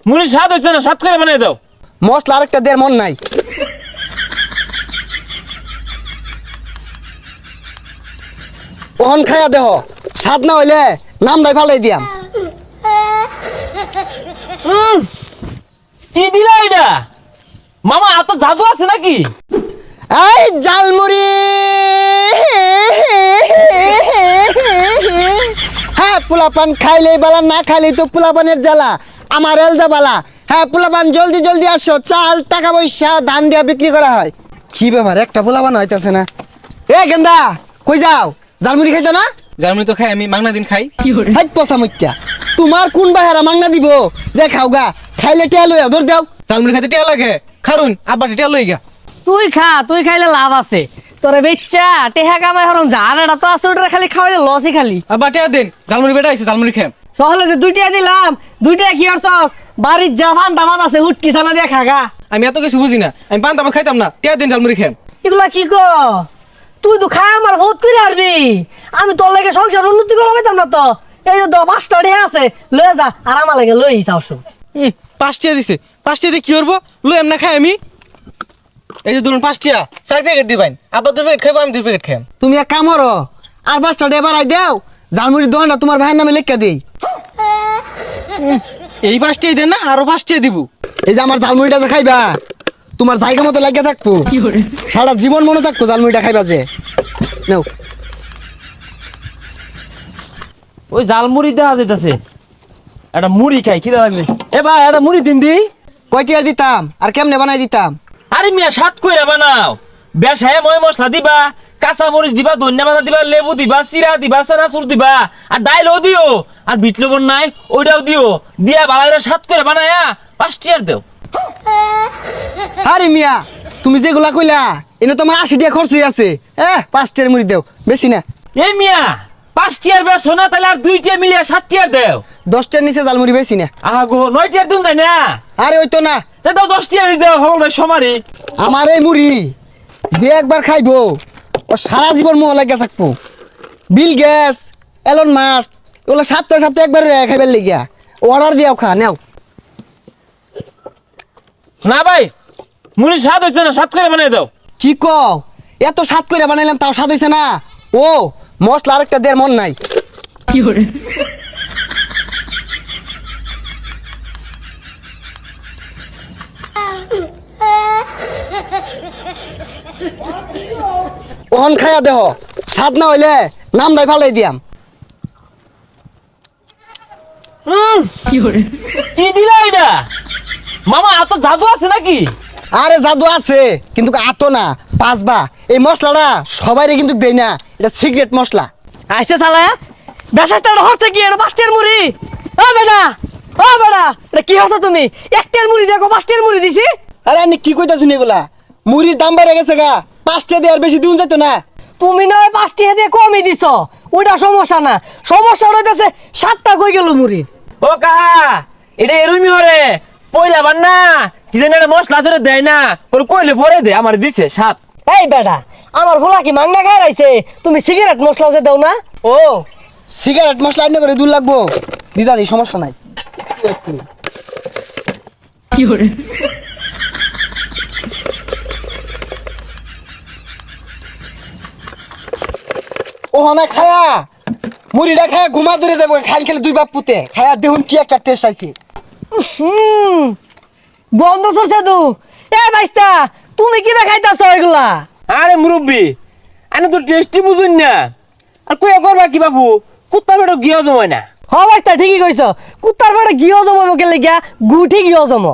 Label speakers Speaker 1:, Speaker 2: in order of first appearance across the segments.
Speaker 1: মুড়ি স্বাদ হচ্ছে না, স্বাদ করে বানিয়ে দাও।
Speaker 2: মশলা আরেকটা দেড় মন নাই। ওহন খায়া দেহ, স্বাদ না হইলে নামটাই ফালাই দিয়াম।
Speaker 1: কি দিলা এটা মামা? এত জাদু আছে নাকি?
Speaker 2: এই জালমুড়ি, হ্যাঁ পোলাপান খাইলেই বালা, না খাইলেই তো পোলাপানের জ্বালা। আমার এলজা বালা। হ্যাঁ পোলাপান জলদি জলদি আসো, চাল টাকা পয়সা ধান দিয়া বিক্রি করা হয়। কি ব্যাপার, একটা পোলাপান হইতাছে না। এ গেন্দা কই যাও? জালমুড়ি খাইতো না?
Speaker 3: জার্মানি তো খাই, আমি মাংনা দিন খাই।
Speaker 2: হাই পচা মত্যা, তোমার কোন বাহারা মাংনা দিব যে খাওগা? খাইলে টেয়া লইয়া ধর দেও।
Speaker 3: জার্মানি খাইতে টিয়া লাগে, খারুন আব্বা টিয়া লই গা।
Speaker 4: তুই খা, তুই খাইলে লাভ আছে। তোরে বেচ্চা টেহা কামাই হরম জানাটা তো আছে, ওটা খালি খাওয়াইলে লসই খালি।
Speaker 3: আব্বা টিয়া দেন, জার্মানি বেটা আইছে, জার্মানি খাম।
Speaker 4: সহলে যে দুইটা দিলাম, দুইটা কি করছস? বাড়ির জামান দামাত আছে, হুটকি ছানা দিয়ে খাগা।
Speaker 3: আমি এত কিছু বুঝি না, আমি পান তামাক খাইতাম না। টিয়া দেন, জার্মানি খাম।
Speaker 4: এগুলা কি কো? তুই তো খাই আমার বহুত করে হারবি। আমি তোর লাগে সংসার উন্নতি করা পাইতাম না তো। এই যে 5টা ঢে আছে, লয়ে যা আর আমার লাগে লই যাও।
Speaker 3: 5 টিয়া দিছে, 5 টিয়া দিয়ে কি করবো? লই এমনা খাই আমি। এই যে ধরুন 5 টিয়া, 4 প্যাকেট দিবেন। আব্বা 2 প্যাকেট খাইবো, আমি 2 প্যাকেট খাম।
Speaker 2: তুমি এক কাম করো, আর 5টা ডে বাড়াই দেও, জালমুড়ির দোকানটা তোমার ভাইয়ের নামে লেখা দেই।
Speaker 3: এই 5 টিয়া দেন না, আরো 5 টিয়া দিব।
Speaker 2: এই যে আমার জালমুড়িটা যে খাইবা, তোমার জায়গা মতো লাগিয়ে থাকবো, সারা জীবন মনে থাকবো জালমুড়িটা খাইবা যে। নাও।
Speaker 1: ওই জাল মুড়ি দেওয়া যাইতেছে, একটা মুড়ি খাই, খিদা লাগছে। এ ভাই একটা মুড়ি দিন দি।
Speaker 2: কয়টি আর দিতাম আর কেমনে বানাই দিতাম?
Speaker 1: আরে মিয়া স্বাদ কইরা বানাও। বেশায় ময় মশলা দিবা, কাঁচা মরিচ দিবা, ধনিয়া পাতা দিবা, লেবু দিবা, চিরা দিবা, চানাচুর দিবা, আর ডাইলও দিও, আর বিট লবণ নাই ওইটাও দিও। দিয়া ভালো করে স্বাদ করে বানায়া 5 টিয়ার দেও।
Speaker 2: আরে মিয়া, তুমি যেগুলা কইলা এনে তোমার 80 টাকা খরচ হয়ে আছে। 5টার মুড়ি দেও, বেশি না।
Speaker 1: এই মিয়া 5 টিয়ার বেশো না, তাহলে আর 2 টিয়া মিলিয়ে 7 টিয়ার দেও।
Speaker 2: 10টার নিচে জালমুড়ি বেশি না।
Speaker 1: আগো 9 টিয়ার দিন তাই না?
Speaker 2: আরে ওই তো না,
Speaker 1: তাই দাও 10 টিয়ার দেও, সকল ভাই সমারি।
Speaker 2: আমার এই মুড়ি যে একবার খাইবো ও সারা জীবন মোহ লাগিয়া থাকবো। বিল গেটস, এলন মাস্ক ওগুলো সপ্তাহে সপ্তাহে একবার খাইবার লেগিয়া অর্ডার দিয়াও খা নেও।
Speaker 1: না ভাই মুড়ি স্বাদ হচ্ছে না, স্বাদ করে বানিয়ে দাও।
Speaker 2: কি কও? এত স্বাদ করে বানাইলাম তাও স্বাদ হইছে না? ও মশলা আরেকটা দেড় মন নাই। ওহন খায়া দেহ, স্বাদ না হইলে নামটাই ফালাই দিয়াম।
Speaker 1: কি দিলা এটা মামা? এত জাদু আছে নাকি?
Speaker 2: আরে জাদু আছে, কিন্তু আতো না পাঁচবা। এই মশলাটা সবাইরে কিন্তু দেই না, এটা সিক্রেট মশলা।
Speaker 4: আইসে শালা, বেশাইতে হরছে কি? এটা 5টার মুড়ি। ও বেটা, ও বেটা, এটা কি হচ্ছে তুমি? 1টার মুড়ি দেখো 5টার মুড়ি দিছি।
Speaker 2: আরে আমি কি কইতা শুনি এগুলা? মুড়ির দাম বেড়ে গেছে গা, 5টা দিয়ে আর বেশি দিন যেত না।
Speaker 4: তুমি না 5টা দিয়ে কমই দিছ, ওইটা সমস্যা না। সমস্যা হইতেছে 7টা কই গেল মুড়ি।
Speaker 1: ও কাহা এটা এরুমি হরে পয়লা বান না, কি জানি একটা মশলা আছে দেয় না, ওর কইলে পরে দে, আমার দিছে সাত।
Speaker 4: এই বেটা, আমার ভোলা কি মাংনা খাই রাইছে? তুমি সিগারেট মশলা যে দাও না?
Speaker 2: ও সিগারেট মশলা আইনে করে দূর লাগবো, দিদা দি সমস্যা নাই। ও না খায়া মুড়িটা খায়া ঘুমা ধরে যাবো, খাই খেলে 2 বাপ পুতে খায়া দেখুন কি একটা টেস্ট আইছে।
Speaker 4: বন্ধ করছে তু। এ ভাইস্তা, তুমি কি খাইতাছ এগুলা?
Speaker 1: আরে মুরব্বি আমি তো টেস্টি বুঝুন না, আর কইয়া করবা কি বাবু? কুত্তার বেটা গিয়া জমায় না।
Speaker 4: হ ভাইস্তা ঠিকই কইছ, কুত্তার বেটা গিয়ে জমাবো কেলে গিয়া, গুঠি গিয়ে জমো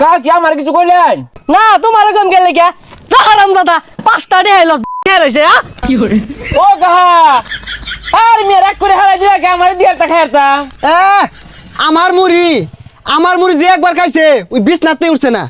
Speaker 1: কা কি আমার কিছু কইলেন
Speaker 4: না। তোমার কম গেলে গিয়া হারাম দাদা 5টা দিয়ে হাইল রয়েছে।
Speaker 1: ও কাহা আর মেয়ে রাগ করে হারাই দিয়া কে আমার দিয়া একটা খাইতা।
Speaker 2: আমার মুড়ি যে একবার খাইছে ওই বিছনাতে উঠছে না।